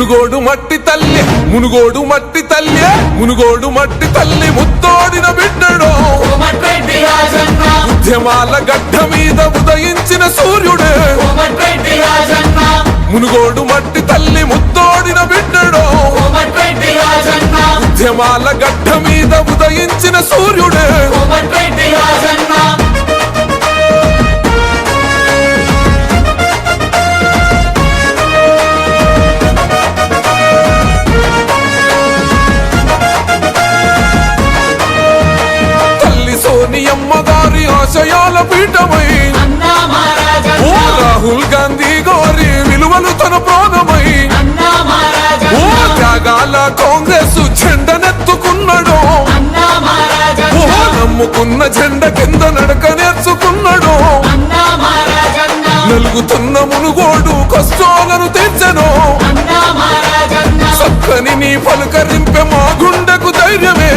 మునుగోడు మట్టి తల్లి మునుగోడు మట్టి తల్లి మునుగోడు మట్టి తల్లి ముత్తోడిన బిడ్డడో ఉద్యమాల గడ్డ మీద ఉదయించిన సూర్యుడే మునుగోడు మట్టి తల్లి ముత్తోడిన బిడ్డడో ఉద్యమాల గడ్డ మీద ఉదయించిన సూర్యుడే అమ్మగారి ఆశయాల పీఠమై ఓ రాహుల్ గాంధీ గారి విలువలు తన ప్రాణమై ఓ త్యాగాల కాంగ్రెస్ జెండనెత్తుకున్నాడు ఓ నమ్ముకున్న జెండ కింద నడక నేర్చుకున్నాడు నలుగుతున్న మునుగోడు కష్టాలను తెచ్చను చక్కని నీ పలుకరింపే మా గుండెకు ధైర్యమే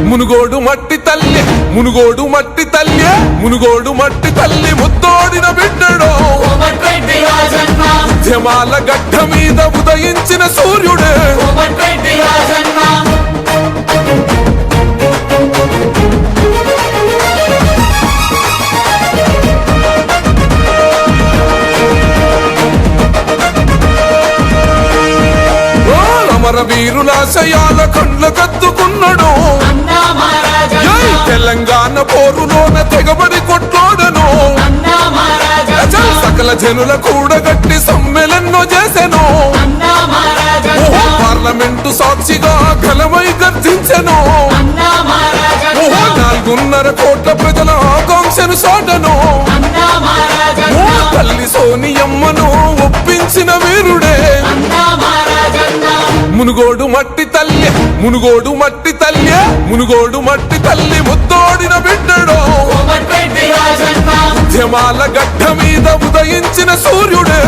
మునుగోడు మట్టి తల్లి మునుగోడు మట్టి తల్లి మునుగోడు మట్టి తల్లి ముత్తోడిన బిడ్డడో ఉద్యమాల గడ్డ మీద ఉదయించిన సూర్యుడే వీరులాశయాల కండ్ల కత్తుకున్నాడు తెలంగాణ పోరులోన తెగబడి కొట్లాడను సకల జనుల కూడగట్టి సమ్మెలెన్నో చేసెను పార్లమెంటు సాక్షిగా గలమై గర్జించెను 4.5 కోట్ల ప్రజల ఆకాంక్షను సాటను తల్లి సోనియమ్మను ఒప్పించిన వీరుడే మునుగోడు మట్టి తల్లి మునుగోడు మట్టి తల్లి మునుగోడు మట్టి తల్లి ముత్తోడిన బిడ్డడో ఉద్యమాల గడ్డ మీద ఉదయించిన సూర్యుడే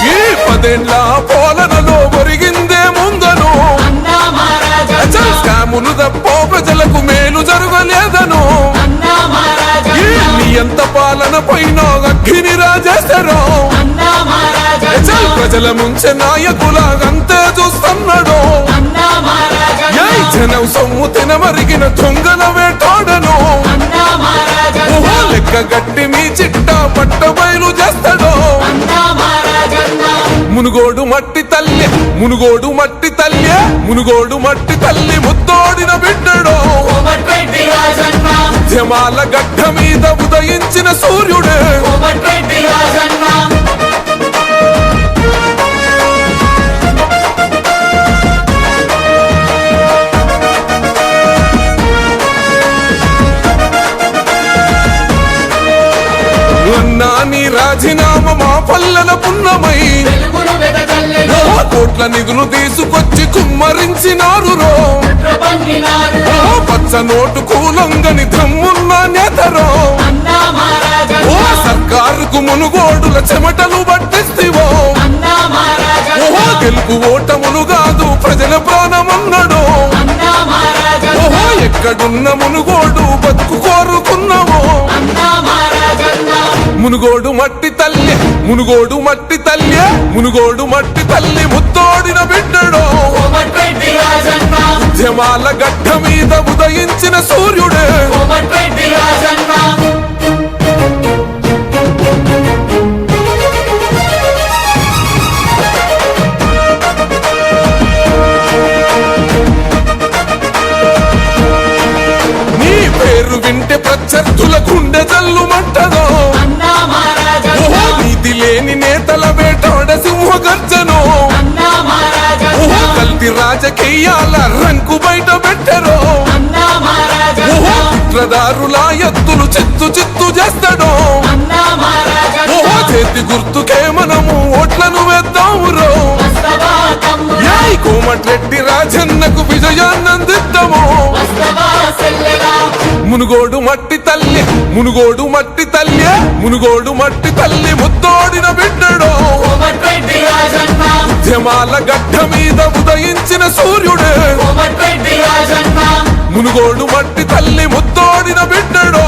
ఈ 10 ఏళ్ల పాలనలో ఒరిగిందే ముందను స్కాములు తప్ప ప్రజలకు మేలు జరగలేదను ఎంత పాలన పైన అగ్గిని రాజేశారో ప్రజల ముంచే నాయకులాగంతే చూస్తున్నాడు జనం సొమ్ము తినమరిగిన దొంగల వేటాడను లెక్క గట్టి మీ చిట్ట పట్ట బయలు చేస్తాడు మునుగోడు మట్టి తల్లి మునుగోడు మట్టి తల్లి మునుగోడు మట్టి తల్లి ముత్తోడిన బిడ్డడో ఉద్యమాల గడ్డ మీద ఉదయించిన సూర్యుడే నీ రాజీనామా మా పల్లెల పున్నమై కోట్ల నిధులు తీసుకొచ్చి కుమ్మరించినారు పచ్చ నోటు కూలంగని దమ్మున్న నేతరో సర్కారుకు మునుగోడుల చెమటలు పట్టిస్తివో గెలుపు ఓటములు కాదు ప్రజల ప్రాణమన్నాడు ఎక్కడున్న మునుగోడు బతుకు కోరుకున్నావో మునుగోడు మట్టి తల్లి మునుగోడు మట్టి తల్లి మునుగోడు మట్టి తల్లి ముత్తోడిన బిడ్డడో ఉద్యమాల గడ్డ మీద ఉదయించిన సూర్యుడే నీ పేరు వింటే ప్రత్యర్థుల గుండె జల్లుమంటదో నీతి లేని నేతల వేటాడ సింహ గర్జను కల్తీ రాజకీయాల రంకు బయట పెట్టరు కుట్రదారుల ఎత్తులు చిత్తు చిత్తు చేస్తాడు చేతి గుర్తుకే మనము ఓట్లను వేద్దామురో కోమటిరెడ్డి రాజన్నకు విజయాన్ని అందిద్దాము మునుగోడు మట్టి తల్లి మునుగోడు మట్టి తల్లి మునుగోడు మట్టి తల్లి ముత్తోడిన బిడ్డడో ఉద్యమాల గడ్డ మీద ఉదయించిన సూర్యుడే మునుగోడు మట్టి తల్లి ముత్తోడిన బిడ్డడో